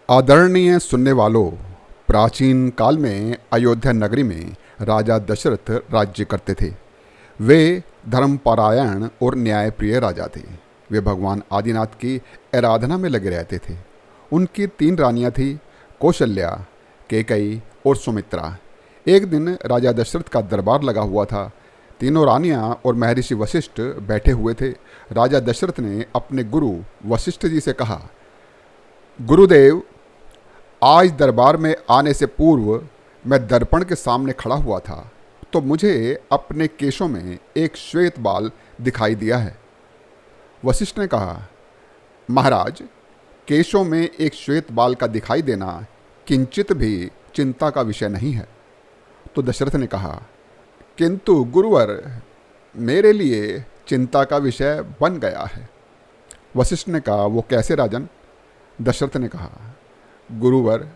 आदरणीय सुनने वालों, प्राचीन काल में अयोध्या नगरी में राजा दशरथ राज्य करते थे। वे धर्मपरायण और न्यायप्रिय राजा थे। वे भगवान आदिनाथ की आराधना में लगे रहते थे। उनकी 3 रानियां थी, कौशल्या, कैकई और सुमित्रा। एक दिन राजा दशरथ का दरबार लगा हुआ था। तीनों रानियां और महर्षि वशिष्ठ बैठे हुए थे। राजा दशरथ ने अपने गुरु वशिष्ठ जी से कहा, गुरुदेव, आज दरबार में आने से पूर्व मैं दर्पण के सामने खड़ा हुआ था तो मुझे अपने केशों में एक श्वेत बाल दिखाई दिया है। वशिष्ठ ने कहा, महाराज, केशों में एक श्वेत बाल का दिखाई देना किंचित भी चिंता का विषय नहीं है। तो दशरथ ने कहा, किंतु गुरुवर, मेरे लिए चिंता का विषय बन गया है। वशिष्ठ ने कहा, वो कैसे राजन? दशरथ ने कहा, गुरुवर,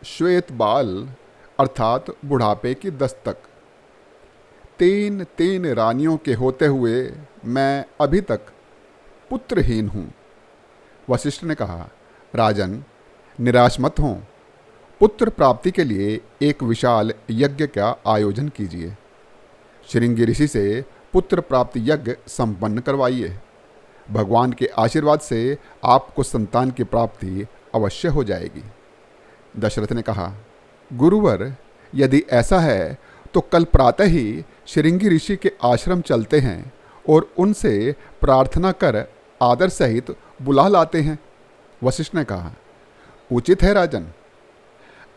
श्वेत बाल अर्थात बुढ़ापे की दस्तक। 3 रानियों के होते हुए मैं अभी तक पुत्रहीन हूँ। वशिष्ठ ने कहा, राजन, निराश मत हों। पुत्र प्राप्ति के लिए एक विशाल यज्ञ का आयोजन कीजिए। श्रृंगी ऋषि से पुत्र प्राप्ति यज्ञ संपन्न करवाइए। भगवान के आशीर्वाद से आपको संतान की प्राप्ति अवश्य हो जाएगी। दशरथ ने कहा, गुरुवर, यदि ऐसा है तो कल प्रातः ही श्रृंगी ऋषि के आश्रम चलते हैं और उनसे प्रार्थना कर आदर सहित बुला लाते हैं। वशिष्ठ ने कहा, उचित है राजन।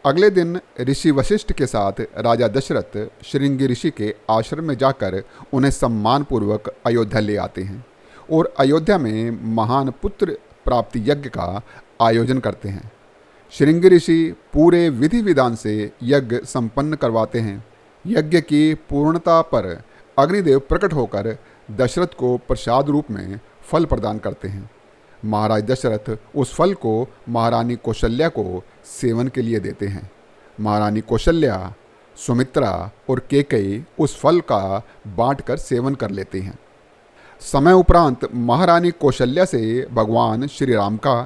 अगले दिन ऋषि वशिष्ठ के साथ राजा दशरथ श्रृंगी ऋषि के आश्रम में जाकर उन्हें सम्मानपूर्वक अयोध्या ले आते हैं और अयोध्या में महान पुत्र प्राप्ति यज्ञ का आयोजन करते हैं। श्रृंगी ऋषि पूरे विधि विधान से यज्ञ संपन्न करवाते हैं। यज्ञ की पूर्णता पर अग्निदेव प्रकट होकर दशरथ को प्रसाद रूप में फल प्रदान करते हैं। महाराज दशरथ उस फल को महारानी कौशल्या को सेवन के लिए देते हैं। महारानी कौशल्या, सुमित्रा और कैकई उस फल का बांटकर सेवन कर लेते हैं। समय उपरांत महारानी कौशल्या से भगवान श्री राम का,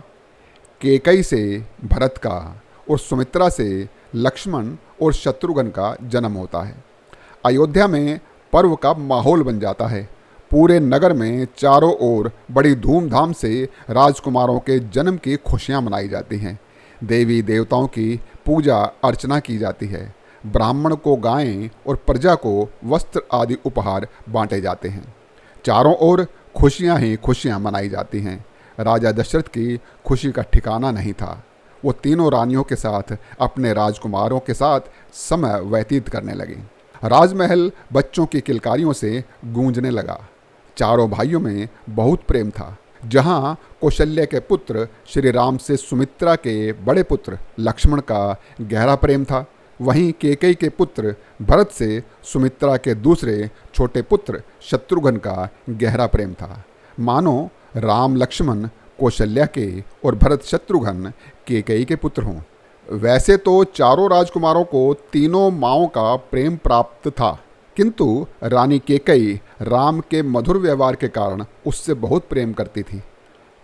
कैकई से भरत का और सुमित्रा से लक्ष्मण और शत्रुघ्न का जन्म होता है। अयोध्या में पर्व का माहौल बन जाता है। पूरे नगर में चारों ओर बड़ी धूमधाम से राजकुमारों के जन्म की खुशियां मनाई जाती हैं। देवी देवताओं की पूजा अर्चना की जाती है। ब्राह्मण को गायें और प्रजा को वस्त्र आदि उपहार बांटे जाते हैं। चारों ओर खुशियां ही खुशियां मनाई जाती हैं। राजा दशरथ की खुशी का ठिकाना नहीं था। वो तीनों रानियों के साथ अपने राजकुमारों के साथ समय व्यतीत करने लगे। राजमहल बच्चों की किलकारियों से गूंजने लगा। चारों भाइयों में बहुत प्रेम था। जहाँ कौशल्या के पुत्र श्री राम से सुमित्रा के बड़े पुत्र लक्ष्मण का गहरा प्रेम था, वहीं कैकई के पुत्र भरत से सुमित्रा के दूसरे छोटे पुत्र शत्रुघ्न का गहरा प्रेम था। मानो राम लक्ष्मण कौशल्या के और भरत शत्रुघ्न कैकई के पुत्र हों। वैसे तो चारों राजकुमारों को तीनों माँओं का प्रेम प्राप्त था, किंतु रानी कैकई राम के मधुर व्यवहार के कारण उससे बहुत प्रेम करती थी।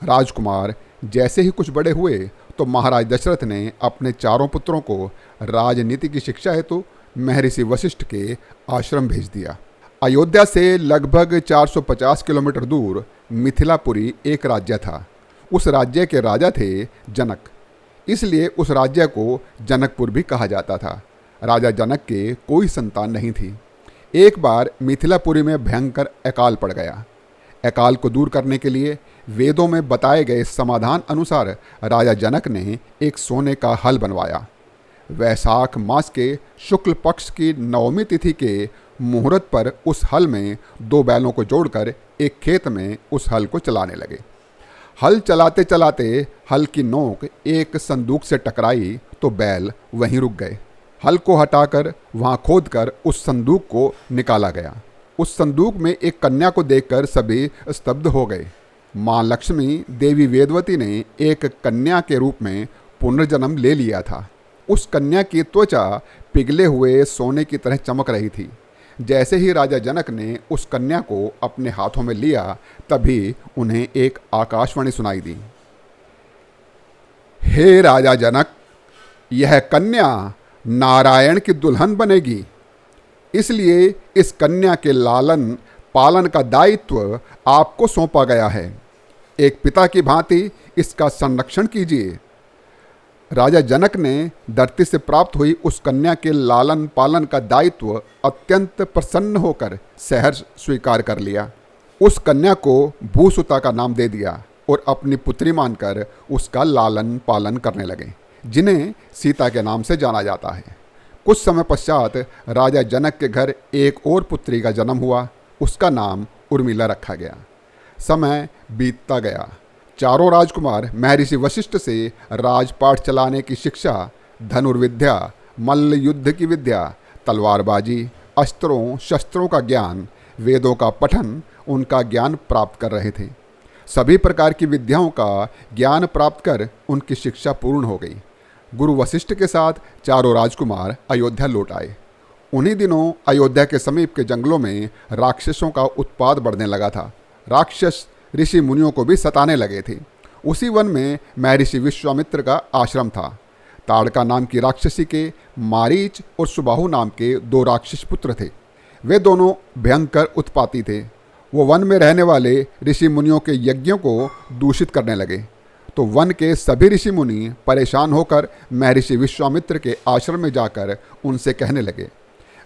राजकुमार जैसे ही कुछ बड़े हुए तो महाराज दशरथ ने अपने चारों पुत्रों को राजनीति की शिक्षा हेतु महर्षि वशिष्ठ के आश्रम भेज दिया। अयोध्या से लगभग 450 किलोमीटर दूर मिथिलापुरी एक राज्य था। उस राज्य के राजा थे जनक, इसलिए उस राज्य को जनकपुर भी कहा जाता था। राजा जनक के कोई संतान नहीं थी। एक बार मिथिलापुरी में भयंकर अकाल पड़ गया। अकाल को दूर करने के लिए वेदों में बताए गए समाधान अनुसार राजा जनक ने एक सोने का हल बनवाया। वैशाख मास के शुक्ल पक्ष की नवमी तिथि के मुहूर्त पर उस हल में 2 बैलों को जोड़कर एक खेत में उस हल को चलाने लगे। हल चलाते चलाते हल की नोक एक संदूक से टकराई तो बैल वहीं रुक गए। हल को हटाकर वहां खोदकर उस संदूक को निकाला गया। उस संदूक में एक कन्या को देखकर सभी स्तब्ध हो गए। माँ लक्ष्मी देवी वेदवती ने एक कन्या के रूप में पुनर्जन्म ले लिया था। उस कन्या की त्वचा पिघले हुए सोने की तरह चमक रही थी। जैसे ही राजा जनक ने उस कन्या को अपने हाथों में लिया, तभी उन्हें एक आकाशवाणी सुनाई दी। हे राजा जनक, यह कन्या नारायण की दुल्हन बनेगी, इसलिए इस कन्या के लालन पालन का दायित्व आपको सौंपा गया है। एक पिता की भांति इसका संरक्षण कीजिए। राजा जनक ने धरती से प्राप्त हुई उस कन्या के लालन पालन का दायित्व अत्यंत प्रसन्न होकर सहर्ष स्वीकार कर लिया। उस कन्या को भूसुता का नाम दे दिया और अपनी पुत्री मानकर उसका लालन पालन करने लगे, जिन्हें सीता के नाम से जाना जाता है। कुछ समय पश्चात राजा जनक के घर एक और पुत्री का जन्म हुआ। उसका नाम उर्मिला रखा गया। समय बीतता गया। चारों राजकुमार महर्षि वशिष्ठ से राजपाट चलाने की शिक्षा, धनुर्विद्या, मल्ल युद्ध की विद्या, तलवारबाजी, अस्त्रों शस्त्रों का ज्ञान, वेदों का पठन, उनका ज्ञान प्राप्त कर रहे थे। सभी प्रकार की विद्याओं का ज्ञान प्राप्त कर उनकी शिक्षा पूर्ण हो गई। गुरु वशिष्ठ के साथ चारों राजकुमार अयोध्या लौट आए। उन्हीं दिनों अयोध्या के समीप के जंगलों में राक्षसों का उत्पात बढ़ने लगा था। राक्षस ऋषि मुनियों को भी सताने लगे थे। उसी वन में महर्षि विश्वामित्र का आश्रम था। ताड़का नाम की राक्षसी के मारीच और सुबाहु नाम के 2 राक्षस पुत्र थे। वे दोनों भयंकर उत्पाती थे। वो वन में रहने वाले ऋषि मुनियों के यज्ञों को दूषित करने लगे, तो वन के सभी ऋषि मुनि परेशान होकर महर्षि विश्वामित्र के आश्रम में जाकर उनसे कहने लगे,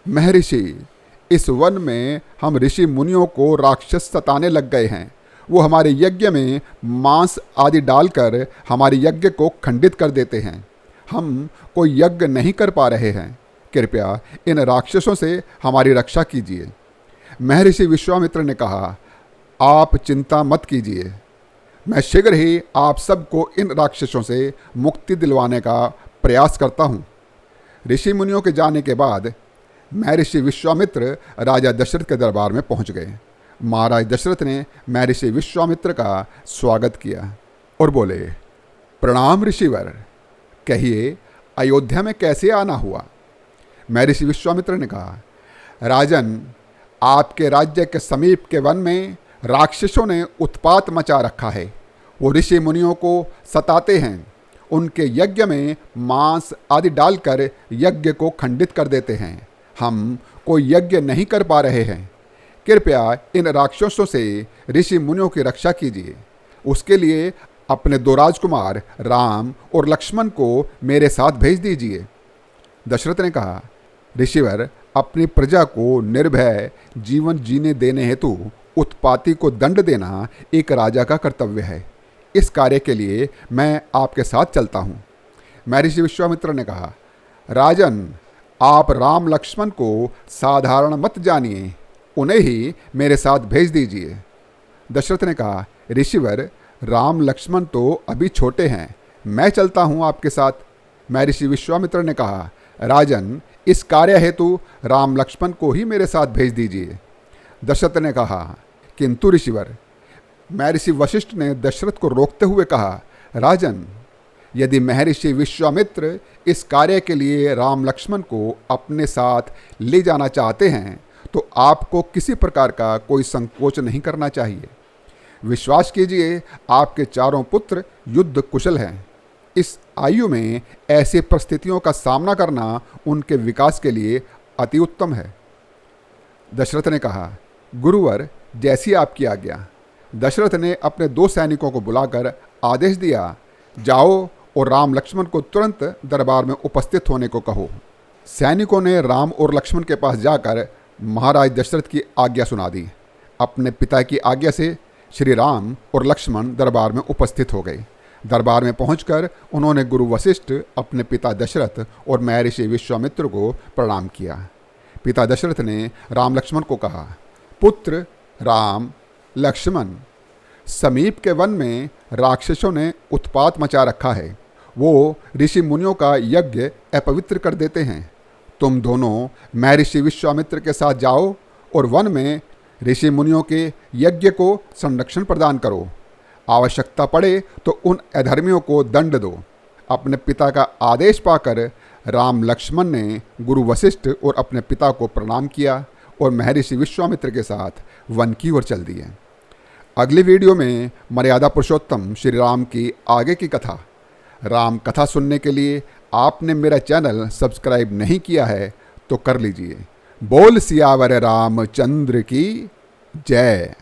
महर्षि, इस वन में हम ऋषि मुनियों को राक्षस सताने लग गए हैं। वो हमारे यज्ञ में मांस आदि डालकर हमारे यज्ञ को खंडित कर देते हैं। हम कोई यज्ञ नहीं कर पा रहे हैं। कृपया इन राक्षसों से हमारी रक्षा कीजिए। महर्षि विश्वामित्र ने कहा, आप चिंता मत कीजिए, मैं शीघ्र ही आप सबको इन राक्षसों से मुक्ति दिलवाने का प्रयास करता हूँ। ऋषि मुनियों के जाने के बाद महर्षि विश्वामित्र राजा दशरथ के दरबार में पहुँच गए। महाराज दशरथ ने महर्षि विश्वामित्र का स्वागत किया और बोले, प्रणाम ऋषिवर, कहिए अयोध्या में कैसे आना हुआ। महर्षि विश्वामित्र ने कहा, राजन, आपके राज्य के समीप के वन में राक्षसों ने उत्पात मचा रखा है। वो ऋषि मुनियों को सताते हैं। उनके यज्ञ में मांस आदि डालकर यज्ञ को खंडित कर देते हैं। हम कोई यज्ञ नहीं कर पा रहे हैं। कृपया इन राक्षसों से ऋषि मुनियों की रक्षा कीजिए। उसके लिए अपने 2 राजकुमार राम और लक्ष्मण को मेरे साथ भेज दीजिए। दशरथ ने कहा, ऋषिवर, अपनी प्रजा को निर्भय जीवन जीने देने हेतु उत्पाती को दंड देना एक राजा का कर्तव्य है। इस कार्य के लिए मैं आपके साथ चलता हूँ। महर्षि विश्वामित्र ने कहा, राजन, आप राम लक्ष्मण को साधारण मत जानिए, उन्हें ही मेरे साथ भेज दीजिए। दशरथ ने कहा, ऋषिवर, राम लक्ष्मण तो अभी छोटे हैं, मैं चलता हूँ आपके साथ। महर्षि विश्वामित्र ने कहा, राजन, इस कार्य हेतु राम लक्ष्मण को ही मेरे साथ भेज दीजिए। दशरथ ने कहा, किंतु ऋषिवर। महर्षि वशिष्ठ ने दशरथ को रोकते हुए कहा, राजन, यदि महर्षि विश्वामित्र इस कार्य के लिए राम लक्ष्मण को अपने साथ ले जाना चाहते हैं तो आपको किसी प्रकार का कोई संकोच नहीं करना चाहिए। विश्वास कीजिए, आपके चारों पुत्र युद्ध कुशल हैं। इस आयु में ऐसी परिस्थितियों का सामना करना उनके विकास के लिए अति उत्तम है। दशरथ ने कहा, गुरुवर, जैसी आपकी आज्ञा। दशरथ ने अपने 2 सैनिकों को बुलाकर आदेश दिया, जाओ और राम लक्ष्मण को तुरंत दरबार में उपस्थित होने को कहो। सैनिकों ने राम और लक्ष्मण के पास जाकर महाराज दशरथ की आज्ञा सुना दी। अपने पिता की आज्ञा से श्री राम और लक्ष्मण दरबार में उपस्थित हो गए। दरबार में पहुंचकर उन्होंने गुरु वशिष्ठ, अपने पिता दशरथ और महर्षि विश्वामित्र को प्रणाम किया। पिता दशरथ ने राम लक्ष्मण को कहा, पुत्र राम लक्ष्मण, समीप के वन में राक्षसों ने उत्पात मचा रखा है। वो ऋषि मुनियों का यज्ञ अपवित्र कर देते हैं। तुम दोनों महर्षि विश्वामित्र के साथ जाओ और वन में ऋषि मुनियों के यज्ञ को संरक्षण प्रदान करो। आवश्यकता पड़े तो उन अधर्मियों को दंड दो। अपने पिता का आदेश पाकर राम लक्ष्मण ने गुरु वशिष्ठ और अपने पिता को प्रणाम किया और महर्षि विश्वामित्र के साथ वन की ओर चल दिए। अगली वीडियो में मर्यादा पुरुषोत्तम श्री राम की आगे की कथा राम कथा सुनने के लिए आपने मेरा चैनल सब्सक्राइब नहीं किया है तो कर लीजिए। बोल सियावर रामचंद्र की जय।